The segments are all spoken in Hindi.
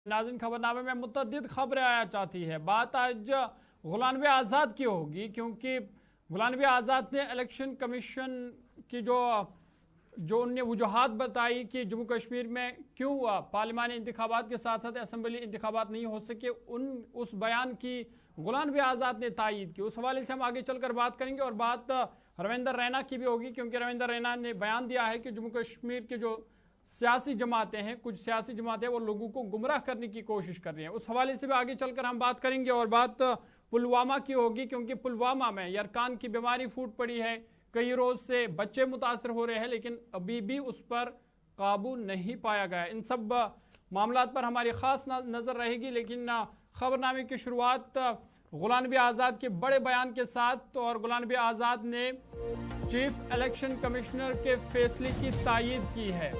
नाज़रीन, खबरनामे में मुतअद्दिद खबरें आया चाहती है। बात आज गुलाम नबी आज़ाद की होगी, क्योंकि गुलाम नबी आज़ाद ने इलेक्शन कमीशन की जो उनने वजूहात बताई कि जम्मू कश्मीर में क्यों पार्लिमानी इंतखाबात के साथ साथ असम्बली इंतखाबात नहीं हो सके, उस बयान की गुलाम नबी आज़ाद ने तायीद की। उस हवाले से हम आगे चलकर बात करेंगे और बात रविंदर रैना की भी होगी, क्योंकि रविंदर रैना ने बयान दिया है कि जम्मू कश्मीर के जो सियासी जमातें हैं, कुछ सियासी जमातें वो लोगों को गुमराह करने की कोशिश कर रही हैं। उस हवाले से भी आगे चलकर हम बात करेंगे और बात पुलवामा की होगी, क्योंकि पुलवामा में यरकान की बीमारी फूट पड़ी है। कई रोज से बच्चे मुतासर हो रहे हैं, लेकिन अभी भी उस पर काबू नहीं पाया गया। इन सब मामला पर हमारी खास नजर रहेगी, लेकिन खबरनामे की शुरुआत गुलाम नबी आज़ाद के बड़े बयान के साथ। और गुलाम नबी आज़ाद ने चीफ इलेक्शन कमिश्नर के फैसले की तायीद की है।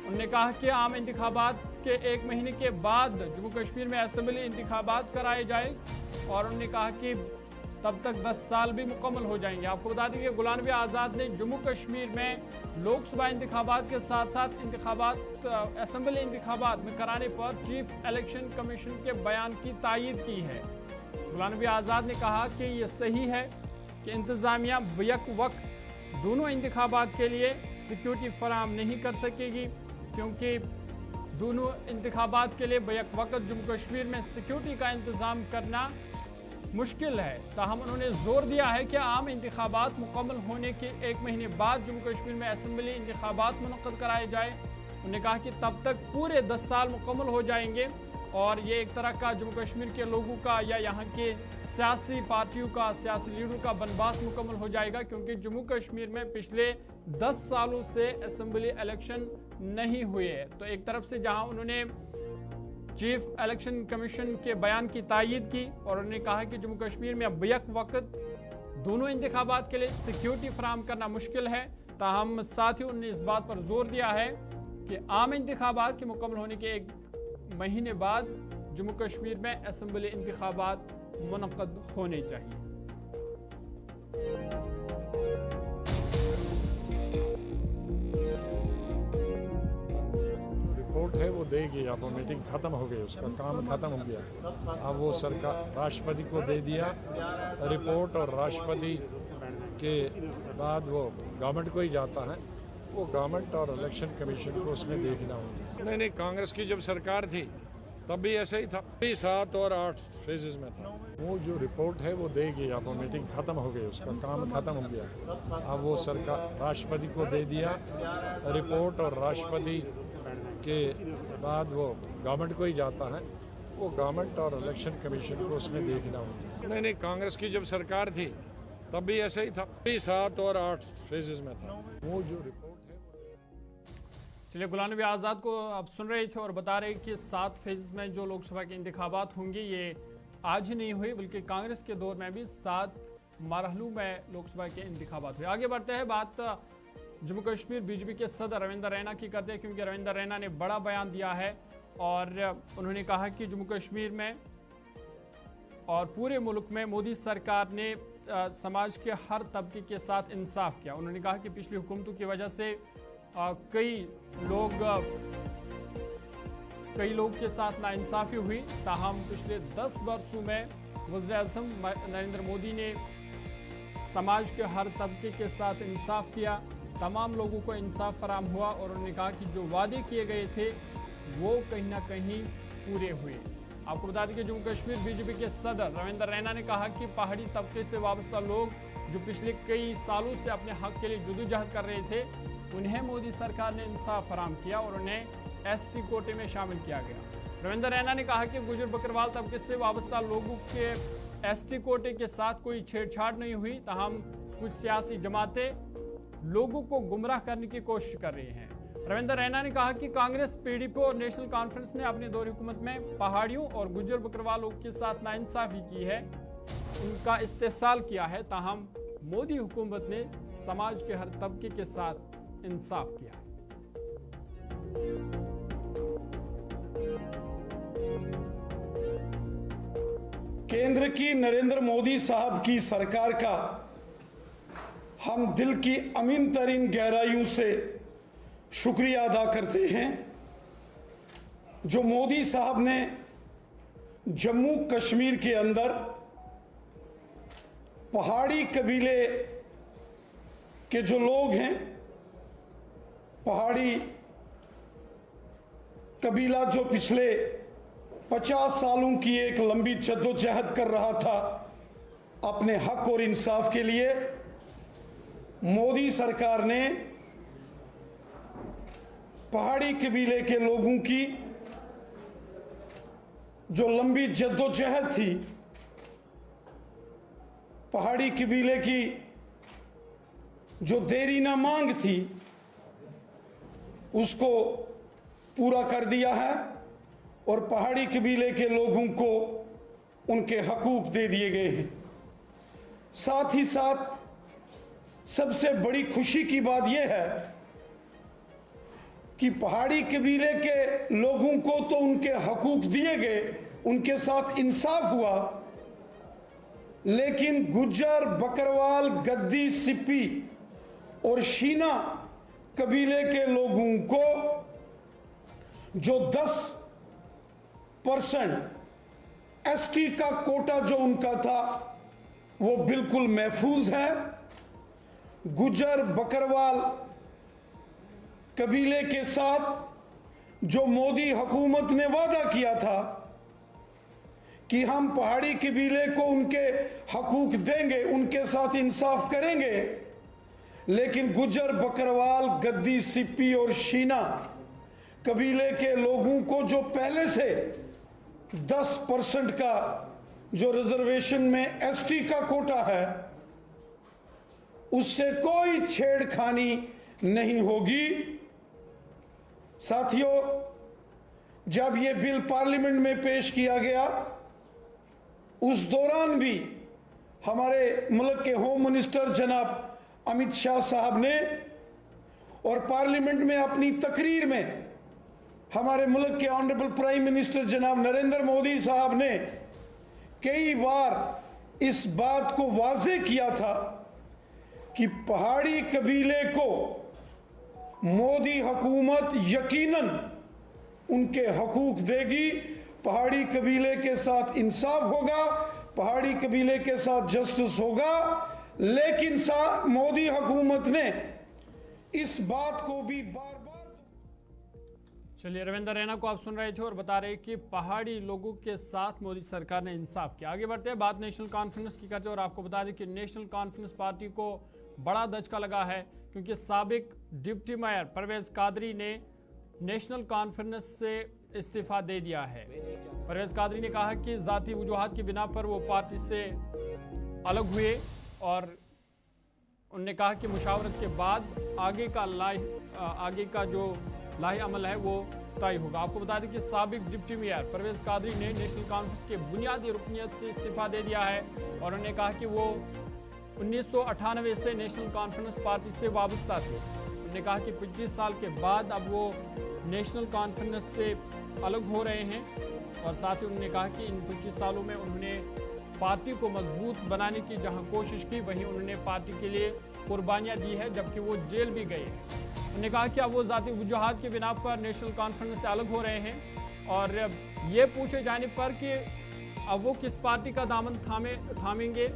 उन्होंने कहा कि आम इंतखाबात के 1 महीने के बाद जम्मू कश्मीर में असम्बली इंतखाबात कराए जाए, और उन्होंने कहा कि तब तक 10 साल भी मुकम्मल हो जाएंगे। आपको बता दें कि गुलाम नबी आज़ाद ने जम्मू कश्मीर में लोकसभा इंतखाबात के साथ साथ इंतखाबात असम्बली इंतखाबात में कराने पर चीफ इलेक्शन कमीशन के बयान की तायीद की है। गुलाम नबी आज़ाद ने कहा कि यह सही है कि इंतज़ामिया बैक वक्त दोनों इंतखाबात के लिए सिक्योरिटी फराहम नहीं कर सकेगी, क्योंकि दोनों इंतखाबात के लिए बैक वक्त जम्मू कश्मीर में सिक्योरिटी का इंतज़ाम करना मुश्किल है। ताहम उन्होंने जोर दिया है कि आम इंतखाबात मुकम्मल होने के 1 महीने बाद जम्मू कश्मीर में असम्बली इंतखाबात मुनक़्क़द कराए जाए। उन्होंने कहा कि तब तक पूरे 10 साल मुकम्मल हो जाएंगे, और ये एक तरह का जम्मू कश्मीर के लोगों का या यहाँ के सियासी पार्टियों का, सियासी लीडरों का बनबास मुकम्मल हो जाएगा, क्योंकि जम्मू कश्मीर में पिछले 10 सालों से असम्बली इलेक्शन नहीं हुए। तो एक तरफ से जहां उन्होंने चीफ इलेक्शन कमीशन के बयान की तायीद की, और उन्होंने कहा कि जम्मू कश्मीर में बैक वक्त दोनों इंतखाबात के लिए सिक्योरिटी फराहम करना मुश्किल है, ताहम साथ ही उन्होंने इस बात पर जोर दिया है कि आम इंतखाबात के मुकम्मल होने के 1 महीने बाद जम्मू कश्मीर में असम्बली इंतखाबात मुनक़्क़द होने चाहिए। रिपोर्ट है वो देगी। अब वो मीटिंग खत्म हो गई, उसका काम खत्म हो गया। अब वो सरकार राष्ट्रपति को दे दिया रिपोर्ट, और राष्ट्रपति के बाद वो गवर्नमेंट को ही जाता है। वो गवर्नमेंट और इलेक्शन कमीशन को उसमें देखना होगा। नहीं, कांग्रेस की जब सरकार थी तब भी ऐसे ही था, 7 और 8 फेजेस में था। वो जो रिपोर्ट है वो देगी। अब वो मीटिंग खत्म हो गई, उसका काम खत्म हो गया। अब वो सरकार राष्ट्रपति को दे दिया रिपोर्ट, और राष्ट्रपति के बाद वो गवर्नमेंट को ही जाता है। वो गवर्नमेंट और इलेक्शन कमीशन को उसमें देखना होगा। नहीं, कांग्रेस की जब सरकार थी तब भी ऐसे ही था, 7 और 8 फेजेस में था। वो जो रिपोर्ट है। चलिए, गुलाम नबी आज़ाद को आप सुन रहे थे और बता रहे कि 7 फेज में जो लोकसभा के इंतखाबात होंगे ये आज ही नहीं हुई, बल्कि कांग्रेस के दौर में भी 7 मरहलों में लोकसभा के इंतखाबात हुए। आगे बढ़ते हैं, बात जम्मू कश्मीर बीजेपी के सदर रविंदर रैना की करते हैं, क्योंकि रविंदर रैना ने बड़ा बयान दिया है और उन्होंने कहा कि जम्मू कश्मीर में और पूरे मुल्क में मोदी सरकार ने समाज के हर तबके के साथ इंसाफ किया। उन्होंने कहा कि पिछली हुकूमतों की वजह से कई लोग के साथ नाइंसाफ़ी हुई, ताहम पिछले 10 वर्षों में वज़ीर-ए-आज़म नरेंद्र मोदी ने समाज के हर तबके के साथ इंसाफ किया, तमाम लोगों को इंसाफ फराहम हुआ, और उन्होंने कहा कि जो वादे किए गए थे वो कहीं ना कहीं पूरे हुए। आपको बता दें कि जम्मू कश्मीर बीजेपी के सदर रविंदर रैना ने कहा कि पहाड़ी तबके से वाबस्ता लोग जो पिछले कई सालों से अपने हक के लिए जदोजहद कर रहे थे, उन्हें मोदी सरकार ने इंसाफ फराहम किया और उन्हें एसटी कोटे में शामिल किया गया। रविंदर रैना ने कहा कि गुजर बकरवाल तबके से वाबस्ता लोगों के एसटी कोटे के साथ कोई छेड़छाड़ नहीं हुई, ताहम कुछ सियासी जमातें लोगों को गुमराह करने की कोशिश कर रही हैं। रविंदर रैना ने कहा कि कांग्रेस, पीडीपी और नेशनल कॉन्फ्रेंस ने अपने दौर हुकूमत में पहाड़ियों और गुजर बकरवालों के साथ नाइंसाफी की है, उनका इस्तेहसाल किया है, ताहम मोदी हुकूमत ने समाज के हर तबके के साथ इंसाफ किया। केंद्र की नरेंद्र मोदी साहब की सरकार का हम दिल की अमीन तरीन गहराइयों से शुक्रिया अदा करते हैं। जो मोदी साहब ने जम्मू कश्मीर के अंदर पहाड़ी कबीले के जो लोग हैं, पहाड़ी कबीला जो पिछले 50 सालों की एक लंबी जद्दोजहद कर रहा था अपने हक और इंसाफ के लिए, मोदी सरकार ने पहाड़ी कबीले के लोगों की जो लंबी जद्दोजहद थी, पहाड़ी कबीले की जो देरीना मांग थी, उसको पूरा कर दिया है और पहाड़ी कबीले के लोगों को उनके हकूक दे दिए गए हैं। साथ ही साथ सबसे बड़ी खुशी की बात यह है कि पहाड़ी कबीले के लोगों को तो उनके हकूक दिए गए, उनके साथ इंसाफ हुआ, लेकिन गुज्जर, बकरवाल, गद्दी, सिप्पी और शीना कबीले के लोगों को जो 10% एसटी का कोटा जो उनका था वो बिल्कुल महफूज है। गुज्जर, बकरवाल कबीले के साथ जो मोदी हुकूमत ने वादा किया था कि हम पहाड़ी कबीले को उनके हकूक देंगे, उनके साथ इंसाफ करेंगे, लेकिन गुज्जर, बकरवाल, गद्दी, सिप्पी और शीना कबीले के लोगों को जो पहले से 10% का जो रिजर्वेशन में एसटी का कोटा है, उससे कोई छेड़खानी नहीं होगी। साथियों, जब यह बिल पार्लियामेंट में पेश किया गया, उस दौरान भी हमारे मुल्क के होम मिनिस्टर जनाब अमित शाह साहब ने और पार्लियामेंट में अपनी तकरीर में हमारे मुल्क के ऑनरेबल प्राइम मिनिस्टर जनाब नरेंद्र मोदी साहब ने कई बार इस बात को वाजे किया था कि पहाड़ी कबीले को मोदी हुकूमत यकीनन उनके हकूक देगी, पहाड़ी कबीले के साथ इंसाफ होगा, पहाड़ी कबीले के साथ जस्टिस होगा। लेकिन मोदी हुकूमत ने इस बात को भी बार बार। चलिए, रविंद्र रैना को आप सुन रहे थे और बता रहे कि पहाड़ी लोगों के साथ मोदी सरकार ने इंसाफ किया। आगे बढ़ते हैं, बात नेशनल कॉन्फ्रेंस की करते हैं और आपको बता दें कि नेशनल कॉन्फ्रेंस पार्टी को बड़ा धचका लगा है, क्योंकि साबिक डिप्टी मेयर परवेज कादरी ने नेशनल कॉन्फ्रेंस से इस्तीफा दे दिया है। परवेज कादरी ने कहा कि जाती वजूहात की बिना पर वो पार्टी से अलग हुए और उन्होंने कहा कि मुशावरत के बाद आगे का जो लाही अमल है वो तय होगा। आपको बता दें कि साबिक डिप्टी मेयर परवेज कादरी ने नेशनल कॉन्फ्रेंस के बुनियादी रुकनियत से इस्तीफा दे दिया है और उन्होंने कहा कि वो 1998 से नेशनल कॉन्फ्रेंस पार्टी से वाबस्ता थे। उन्होंने कहा कि 25 साल के बाद अब वो नेशनल कॉन्फ्रेंस से अलग हो रहे हैं और साथ ही उन्होंने कहा कि इन 25 सालों में उन्होंने पार्टी को मजबूत बनाने की जहां कोशिश की, वहीं उन्होंने पार्टी के लिए कुर्बानियां दी है, जबकि वो जेल भी गए हैं। उन्होंने कहा कि अब वो जाती वजूहात के बिना पर नेशनल कॉन्फ्रेंस से अलग हो रहे हैं और ये पूछे जाने पर कि अब वो किस पार्टी का दामन थामेंगे,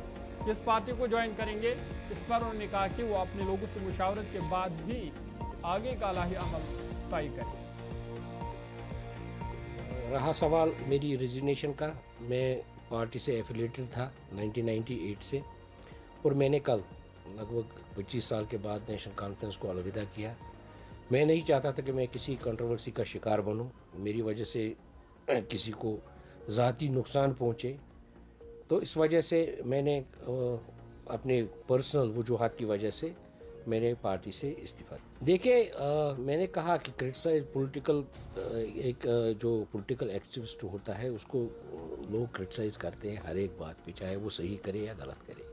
किस पार्टी को ज्वाइन करेंगे, इस पर उन्होंने कहा कि वो अपने लोगों से मुशावरत के बाद ही आगे का लाही अमल तय करें। रहा सवाल मेरी रेजिग्नेशन का, मैं पार्टी से एफिलेटेड था 1998 से और मैंने कल लगभग 25 साल के बाद नेशनल कॉन्फ्रेंस को अलविदा किया। मैं नहीं चाहता था कि मैं किसी कंट्रोवर्सी का शिकार बनूं, मेरी वजह से किसी को ज़ाती नुकसान पहुंचे, तो इस वजह से मैंने अपने पर्सनल वजूहात की वजह से मैंने पार्टी से इस्तीफा दिया। देखिए, मैंने कहा कि क्रिटिसाइज पॉलिटिकल जो पॉलिटिकल एक्टिविस्ट होता है उसको लोग क्रिटिसाइज़ करते हैं हर एक बात पे, चाहे वो सही करे या गलत करे।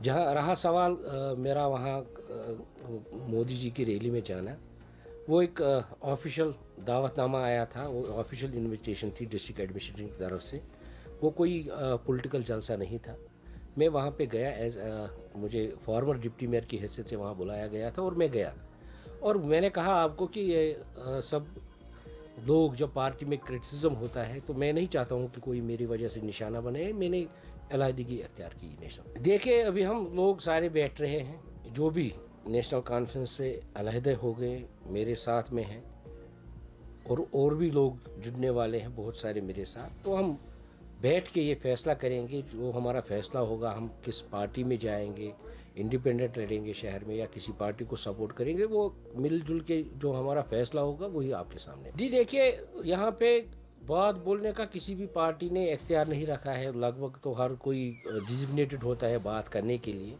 जहाँ रहा सवाल मेरा वहाँ मोदी जी की रैली में जाना, वो एक ऑफिशियल दावतनामा आया था, वो ऑफिशियल इन्विटेशन थी डिस्ट्रिक्ट एडमिनिस्ट्रेशन की तरफ से, वो कोई पॉलिटिकल जलसा नहीं था। मैं वहाँ पे गया एज मुझे फॉर्मर डिप्टी मेयर की हैसियत से वहाँ बुलाया गया था और मैं गया और मैंने कहा आपको कि ये सब लोग जब पार्टी में क्रिटिसिज्म होता है तो मैं नहीं चाहता हूँ कि कोई मेरी वजह से निशाना बने। मैंने अलहदगी अख्तियार की नेशनल। देखिए अभी हम लोग सारे बैठ रहे हैं, जो भी नेशनल कॉन्फ्रेंस से अलहदे हो गए मेरे साथ में हैं और भी लोग जुड़ने वाले हैं बहुत सारे मेरे साथ। तो हम बैठ के ये फैसला करेंगे, जो हमारा फैसला होगा, हम किस पार्टी में जाएंगे, इंडिपेंडेंट रहेंगे शहर में या किसी पार्टी को सपोर्ट करेंगे, वो मिलजुल के जो हमारा फैसला होगा वही आपके सामने। जी देखिए, यहाँ पे बात बोलने का किसी भी पार्टी ने इख्तियार नहीं रखा है। लगभग तो हर कोई डिजिग्नेटेड होता है बात करने के लिए,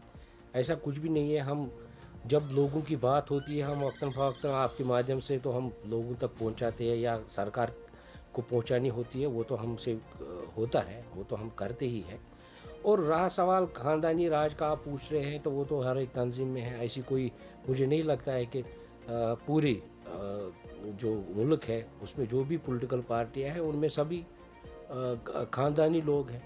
ऐसा कुछ भी नहीं है। हम जब लोगों की बात होती है हम वक्तन फ़वक्तन आपके माध्यम से तो हम लोगों तक पहुंचाते हैं, या सरकार को पहुंचानी होती है वो तो हमसे होता है, वो तो हम करते ही हैं। और रहा सवाल ख़ानदानी राज का आप पूछ रहे हैं, तो वो तो हर एक तंजीम में है। ऐसी कोई मुझे नहीं लगता है कि पूरी जो मुल्क है उसमें जो भी पॉलिटिकल पार्टियां हैं उनमें सभी ख़ानदानी लोग हैं।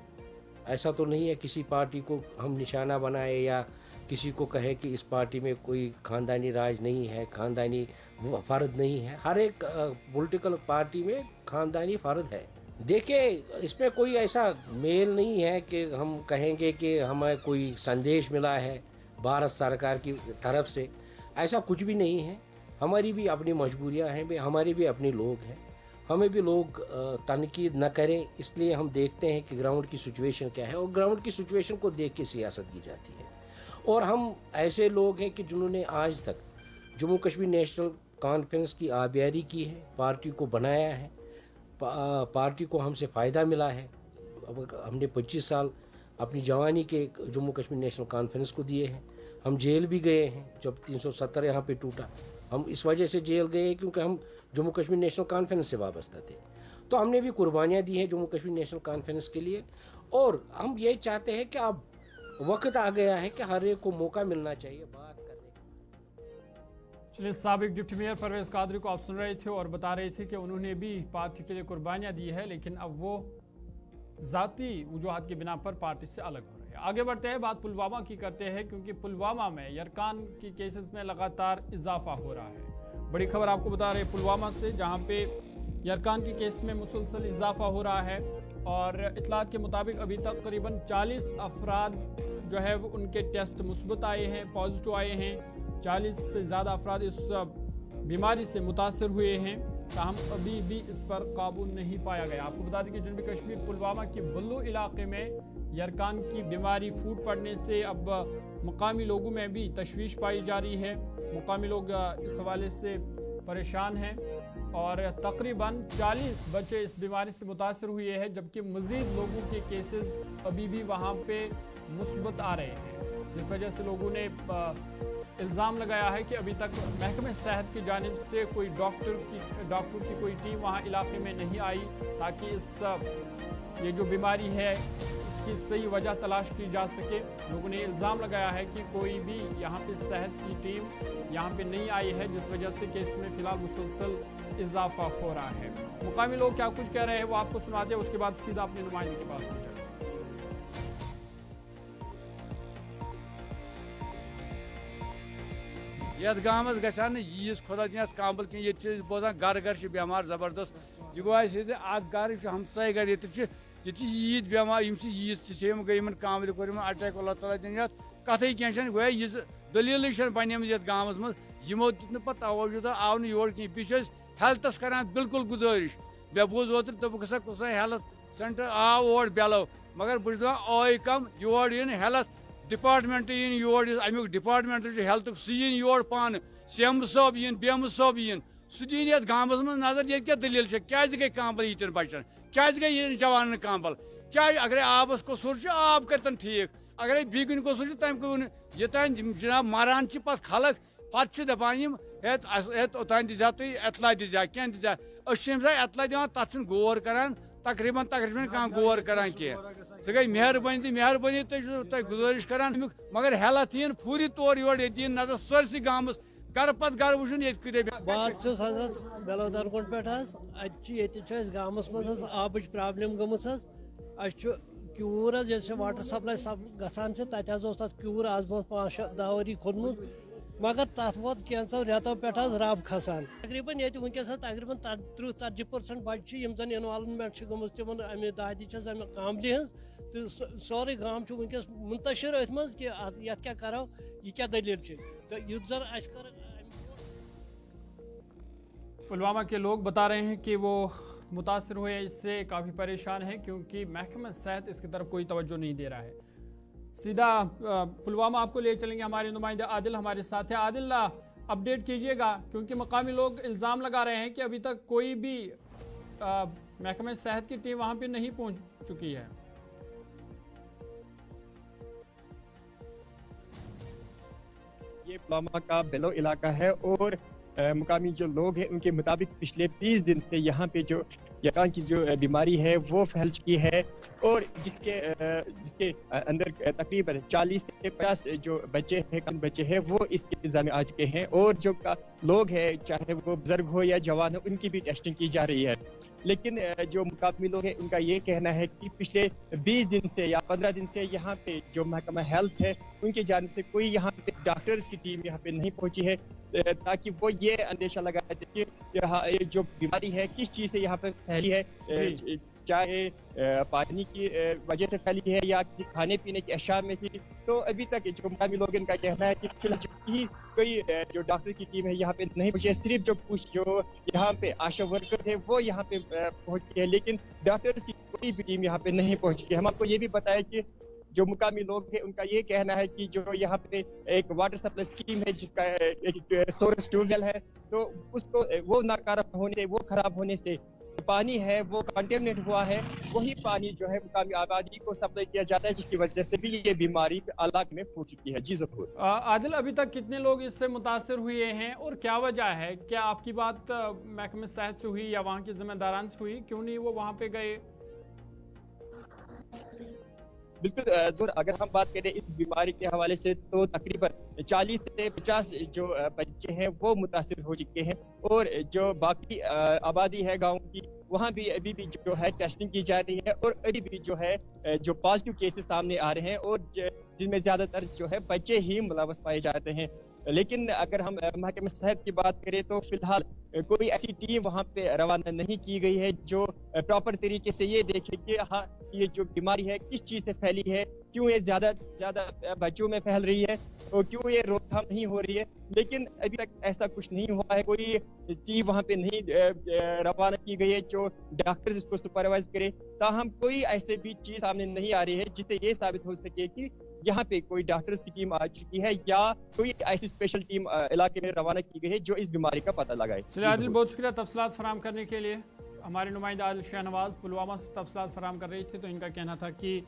ऐसा तो नहीं है किसी पार्टी को हम निशाना बनाए या किसी को कहे कि इस पार्टी में कोई ख़ानदानी राज नहीं है, ख़ानदानी फ़र्द नहीं है। हर एक पॉलिटिकल पार्टी में ख़ानदानी फ़र्द है। देखिए, इसमें कोई ऐसा मेल नहीं है कि हम कहेंगे कि हमें कोई संदेश मिला है भारत सरकार की तरफ से, ऐसा कुछ भी नहीं है। हमारी भी अपनी मजबूरियां हैं, हमारे भी अपने लोग हैं, हमें भी लोग तनकीद न करें। इसलिए हम देखते हैं कि ग्राउंड की सिचुएशन क्या है और ग्राउंड की सिचुएशन को देख के सियासत की जाती है। और हम ऐसे लोग हैं कि जिन्होंने आज तक जम्मू कश्मीर नेशनल कॉन्फ्रेंस की आबियारी की है, पार्टी को बनाया है, पार्टी को हमसे फ़ायदा मिला है। अब हमने 25 साल अपनी जवानी के जम्मू कश्मीर नेशनल कॉन्फ्रेंस को दिए हैं। हम जेल भी गए हैं जब 370 यहाँ पे टूटा। हम इस वजह से जेल गए क्योंकि हम जम्मू कश्मीर नेशनल कॉन्फ्रेंस से वाबस्ता थे। तो हमने भी कुर्बानियाँ दी हैं जम्मू कश्मीर नेशनल कॉन्फ्रेंस के लिए। और हम ये चाहते हैं कि अब वक्त आ गया है कि हर एक को मौका मिलना चाहिए बात करने का। चलिए, साबिक डिप्टी मेयर परवेज़ कादरी को आप सुन रहे थे और बता रहे थे कि उन्होंने भी पार्टी के लिए कुर्बानियाँ दी है, लेकिन अब वो ज़ाती वजूहात की बिना पर पार्टी से अलग हो रहे हैं। आगे बढ़ते हैं, बात पुलवामा की करते हैं, क्योंकि पुलवामा में यरकान की केसेस में लगातार इजाफा हो रहा है। बड़ी खबर आपको बता रहे हैं पुलवामा से, जहाँ पे यरकान की केस में मुसलसल इजाफा हो रहा है। और इतलात के मुताबिक अभी तक करीबन 40 अफराद जो है वो उनके टेस्ट मुस्बत आए हैं, पॉजिटिव आए हैं। 40 से ज़्यादा अफराद इस बीमारी से मुतासर हुए हैं, ताहम अभी भी इस पर काबू नहीं पाया गया। आपको बता दें कि जनूबी कश्मीर पुलवामा के बल्लू इलाके में यरकान की बीमारी फूट पड़ने से अब मुकामी लोगों में भी तशवीश पाई जा रही है। मुकामी लोग इस हवाले से परेशान हैं और तकरीबन 40 बच्चे इस बीमारी से मुतासर हुए हैं, जबकि मज़ीद लोगों के केसेस अभी भी वहाँ पे मुस्बत आ रहे हैं, जिस वजह से लोगों ने इल्ज़ाम लगाया है कि अभी तक महकमे सेहत की जानिब से कोई डॉक्टर की कोई टीम वहाँ इलाके में नहीं आई, ताकि ये जो बीमारी है इसकी सही वजह तलाश की जा सके। लोगों ने इल्ज़ाम लगाया है कि कोई भी यहाँ पे सेहत की टीम यहाँ पे नहीं आई है, जिस वजह से केस में फ़िलहाल मुसलसल इजाफा हो रहा है। मुकामी लोग क्या कुछ कह रहे हैं वो आपको सुना दें, उसके बाद सीधा अपने नुमाइंदे के पास पहुँचे। यथ गामस गया यीज खुदा दिन काबल कह बोजान घर घर बेमार जबरदस्त यह गो घर हमसाय घर ये यीद बेमार यीज गई कामल कोर अटैक अल्लाह ताला दिन कथ कह गो यह दलील बन गामस मो दिन पे तवजो आव नोर कह बे हेल्थस कर बिल्कुल गुजारिश मे बूज ओत दोप कुछ हेल्थ सेंटर आव और बेलो मगर बहुत दपान कम your in health department in your अमुक डिपार्टमेंट हेल्थ सह योर पान सीएम साहब इन बीएम साहब इन सह दिन ये गामस मज नजर ये क्या दलील क्या गई कामल यीन बचन क्या गई जवान कामल क्या अगर आबस कसूर आब करतन ठीक अगर बी कुन कसूर तम योतान जनाब मरान पे खलक पे दपान ओतान दिजा तुम एतला दिजा क्या दिजा एतला दिवान तथ गौर करान तकरीबन कह गौर करान कह सह गई मेहरबानी तुम गुजारिश करान मगर हेल्थ यीन पूरी तौर योर ये नजर सरसी गामस घर पे घर वुन ये बात हजरत बेलोदर कुंड पे गामस मज आब प्रॉब्लम गमस क्यूर जैसे वाटर सप्लाई सब गसान तत क्यूर आज बो 5-10 वरी खोदमुत मगर तथ वो कैंसो रेतों पे रब खसान तकरीबन ये वनकस तकरीबन 30-40% बच्चे जन इन्वॉल्वमेंट गम तिम अमे दादी अमे कामली हज तो सोरे गाम वनकस मुंतशिर अथ मज कि ये क्या करो यह क्या दलील तो युद्ध जन अस कर पुलवामा के लोग बता रहे हैं कि वो मुतासर हुए, इससे काफ़ी परेशान हैं क्योंकि महकमा सेहत इसकी तरफ कोई तवज्जो नहीं दे रहा है। सीधा पुलवामा आपको ले चलेंगे, हमारे नुमाइंदे आदिल हमारे साथ है। आदिल, अपडेट कीजिएगा क्योंकि मकामी लोग इल्ज़ाम लगा रहे हैं कि अभी तक कोई भी महकमा सेहत की टीम वहाँ पे नहीं पहुँच चुकी है। ये पुलवामा का बेलो इलाका है और मुकामी जो लोग हैं उनके मुताबिक पिछले 20 दिन से यहाँ पे जो यकान की जो बीमारी है वो फैल चुकी है और जिसके अंदर तकरीबन 40 से 50 जो बच्चे हैं वो इसके इंतजाम में आ चुके हैं और जो लोग हैं चाहे वो बुजुर्ग हो या जवान हो उनकी भी टेस्टिंग की जा रही है। लेकिन जो मुकामी लोग हैं उनका ये कहना है कि पिछले 20 दिन से या 15 दिन से यहाँ पे जो महकमा हेल्थ है उनकी जानिब से कोई यहाँ पे डॉक्टर्स की टीम यहाँ पे नहीं पहुंची है ताकि वो ये अंदेशा लगाए थे कि जो बीमारी है किस चीज़ से यहाँ पे फैली है, चाहे पानी की वजह से फैली है या खाने पीने की अशिया में थी। तो अभी तक जो मुकामी लोग इनका कहना है कि फिलहाल कोई जो डॉक्टर की टीम है यहाँ पे नहीं पहुंची है, सिर्फ जो यहाँ पे आशा वर्कर्स है वो यहाँ पे पहुंची है, लेकिन डॉक्टर्स की कोई भी टीम यहाँ पे नहीं पहुंची है। हम आपको ये भी बताया कि जो मुकामी लोग हैं उनका ये कहना है कि जो यहाँ पे एक वाटर सप्लाई स्कीम है जिसका एक सोर्स ट्यूबवेल है तो उसको वो नाकाम होने वो खराब होने से पानी है वो कंटेमिनेट हुआ है, वही पानी जो है मुकामी आबादी को सप्लाई किया जाता है जिसकी वजह से भी ये बीमारी इलाके में फैल चुकी है। जी ज़रूर। आदिल, अभी तक कितने लोग इससे मुतासर हुए हैं और क्या वजह है? क्या आपकी बात महकमे सेहत से हुई या वहाँ के जिम्मेदारान से हुई? क्यों नहीं वो वहाँ पे गए? बिल्कुल जोर, अगर हम बात करें इस बीमारी के हवाले से तो तकरीबन 40 से 50 जो बच्चे हैं वो मुतासिर हो चुके हैं और जो बाकी आबादी है गांव की वहाँ भी अभी भी जो है टेस्टिंग की जा रही है और अभी भी जो है जो पॉजिटिव केसेस सामने आ रहे हैं और जिनमें ज्यादातर जो है बच्चे ही मुलवस पाए जाते हैं। लेकिन अगर हम महकमे सेहत की बात करें तो फिलहाल कोई ऐसी टीम वहाँ पे रवाना नहीं की गई है जो प्रॉपर तरीके से ये देखे कि हाँ ये जो बीमारी है किस चीज़ से फैली है, क्यों ये ज्यादा बच्चों में फैल रही है और क्यों ये रोकथाम नहीं हो रही है। लेकिन अभी तक ऐसा कुछ नहीं हुआ है, कोई टीम वहाँ पे नहीं रवाना की गई है जो डॉक्टर्स इसको सुपरवाइज करे। ताहम कोई ऐसे भी चीज सामने नहीं आ रही है जिससे ये साबित हो सके कि यहाँ पे कोई डॉक्टर्स की टीम आ चुकी है या कोई ऐसी स्पेशल टीम इलाके में रवाना की गई है जो इस बीमारी का पता लगाए। चलिए आदिल, बहुत शुक्रिया तफसीलात फराम करने के लिए। हमारे नुमाइंदा आदिल शाहनवाज पुलवामा से तफसीलात फराम कर रही थी तो इनका कहना था कि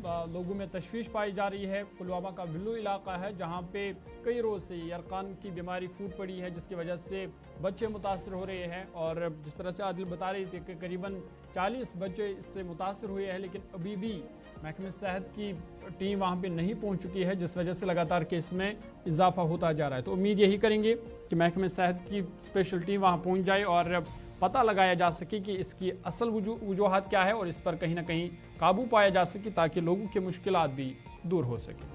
लोगों में तशवीश पाई जा रही है। पुलवामा का बिल्लू इलाका है जहाँ पे कई रोज़ से यरकान की बीमारी फूट पड़ी है जिसकी वजह से बच्चे मुतासर हो रहे हैं और जिस तरह से आदिल बता रही थी कि करीबन 40 बच्चे इससे मुतासर हुए हैं, लेकिन अभी भी महकमे सेहत की टीम वहाँ पे नहीं पहुँच चुकी है जिस वजह से लगातार केस में इजाफा होता जा रहा है। तो उम्मीद यही करेंगे कि महकमे सेहत की स्पेशल टीम वहाँ पहुँच जाए और पता लगाया जा सके कि इसकी असल वजूहात क्या है और इस पर कहीं ना कहीं काबू पाया जा सके ताकि लोगों की मुश्किलात भी दूर हो सके।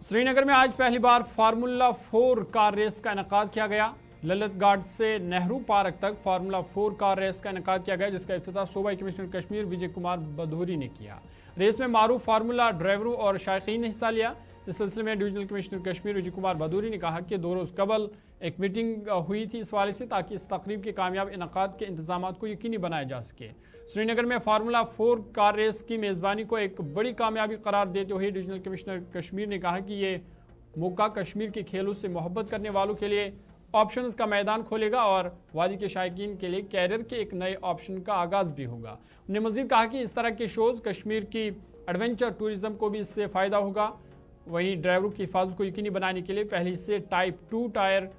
श्रीनगर में आज पहली बार फार्मूला 4 कार रेस का इनेकाद किया गया। ललित घाट से नेहरू पार्क तक फार्मूला 4 कार रेस का इनेकाद किया गया जिसका इफ्तिताह सूबाई कमिश्नर कश्मीर विजय कुमार भदौरी ने किया। रेस में मारूफ फार्मूला ड्राइवरों और शायकीन ने हिस्सा लिया। इस सिलसिले में डिवीजनल कमिश्नर कश्मीर विजय कुमार भदौरी ने कहा कि 2 रोज़ कबल एक मीटिंग हुई थी इस वाले से ताकि इस तकरीब के कामयाब इनेकाद के इंतजाम को यकीनी बनाया जा सके। श्रीनगर में फार्मूला 4 कार रेस की मेज़बानी को एक बड़ी कामयाबी करार देते हुए डिवीजनल कमिश्नर कश्मीर ने कहा कि ये मौका कश्मीर के खेलों से मोहब्बत करने वालों के लिए ऑप्शंस का मैदान खोलेगा और वादी के शायकीन के लिए कैरियर के एक नए ऑप्शन का आगाज़ भी होगा। उन्होंने मज़ीद कहा कि इस तरह के शोज़ कश्मीर की एडवेंचर टूरिज़्म को भी इससे फ़ायदा होगा। वहीं ड्राइवरों की हिफाजत को यकीनी बनाने के लिए पहले से टाइप 2 टायर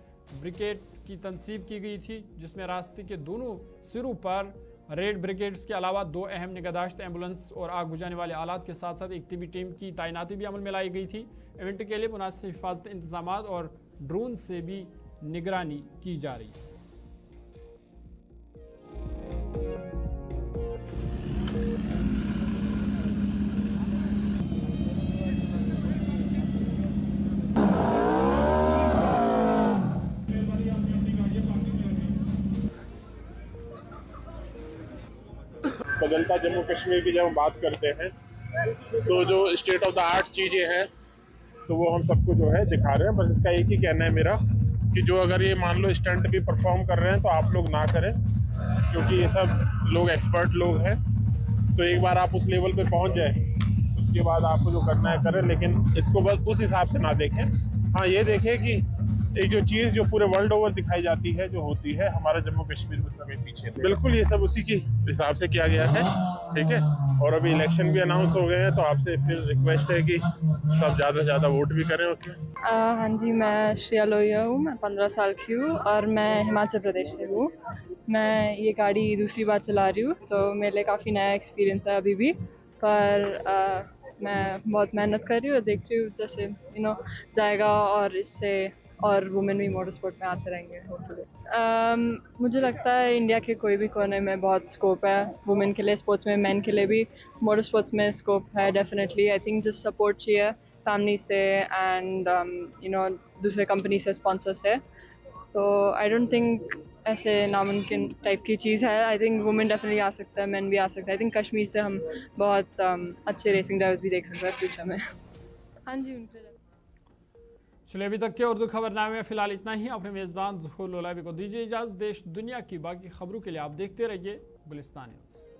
ब्रिगेड की तनसीब की गई थी जिसमें रास्ते के दोनों सिरों पर रेड ब्रिगेड्स के अलावा 2 अहम निगहदाश्त एम्बुलेंस और आग बुझाने वाले आलात के साथ साथ एक तिबी टीम की तैनाती भी अमल में लाई गई थी। इवेंट के लिए मुनासिब हिफाजत इंतजाम और ड्रोन से भी निगरानी की जा रही है। बदलता जम्मू कश्मीर की जब हम बात करते हैं तो जो स्टेट ऑफ द आर्ट चीज़ें हैं तो वो हम सबको जो है दिखा रहे हैं। बस इसका एक ही कहना है मेरा कि जो अगर ये मान लो स्टंट भी परफॉर्म कर रहे हैं तो आप लोग ना करें, क्योंकि ये सब लोग एक्सपर्ट लोग हैं। तो एक बार आप उस लेवल पे पहुंच जाए उसके बाद आपको जो करना है करें, लेकिन इसको बस उस हिसाब से ना देखें। हाँ, ये देखें कि एक जो चीज़ जो पूरे वर्ल्ड ओवर दिखाई जाती है जो होती है, हमारा जम्मू कश्मीर में कभी पीछे नहीं। बिल्कुल ये सब उसी के हिसाब से किया गया है, ठीक है। और अभी इलेक्शन भी अनाउंस हो गए हैं तो आपसे फिर रिक्वेस्ट है कि सब ज़्यादा से ज़्यादा वोट भी करें उसमें। हाँ जी, मैं श्रेया लोहिया हूँ, मैं 15 साल की हूँ और मैं हिमाचल प्रदेश से हूँ। मैं ये गाड़ी दूसरी बार चला रही हूँ तो मेरे लिए काफ़ी नया एक्सपीरियंस है अभी भी, पर मैं बहुत मेहनत कर रही हूँ और देख रही हूँ जैसे जाएगा और इससे और वुमेन भी मोटर स्पोर्ट में आते रहेंगे होपफुली। मुझे लगता है इंडिया के कोई भी कोने में बहुत स्कोप है वुमेन के लिए, स्पोर्ट्स में, मेन के लिए भी मोटर स्पोर्ट्स में स्कोप है definitely. I think just support चाहिए फैमिली से एंड दूसरे कंपनी से, स्पॉन्सर से। तो आई डोंट थिंक ऐसे नामुमकिन टाइप की चीज़ है। आई थिंक वुमेन डेफिनेटली आ सकता है, मैन भी आ सकता है। आई थिंक कश्मीर से हम बहुत अच्छे रेसिंग ड्राइवर्स भी देख सकते हैं फ्यूचर में। हाँ जी, उनसे चलिए, अभी तक के उर्दू खबरनामे में फिलहाल इतना ही। अपने मेज़बान ज़ुहूर लोलाबी को दीजिए इजाज़त। देश दुनिया की बाकी खबरों के लिए आप देखते रहिए गुलिस्तान न्यूज़।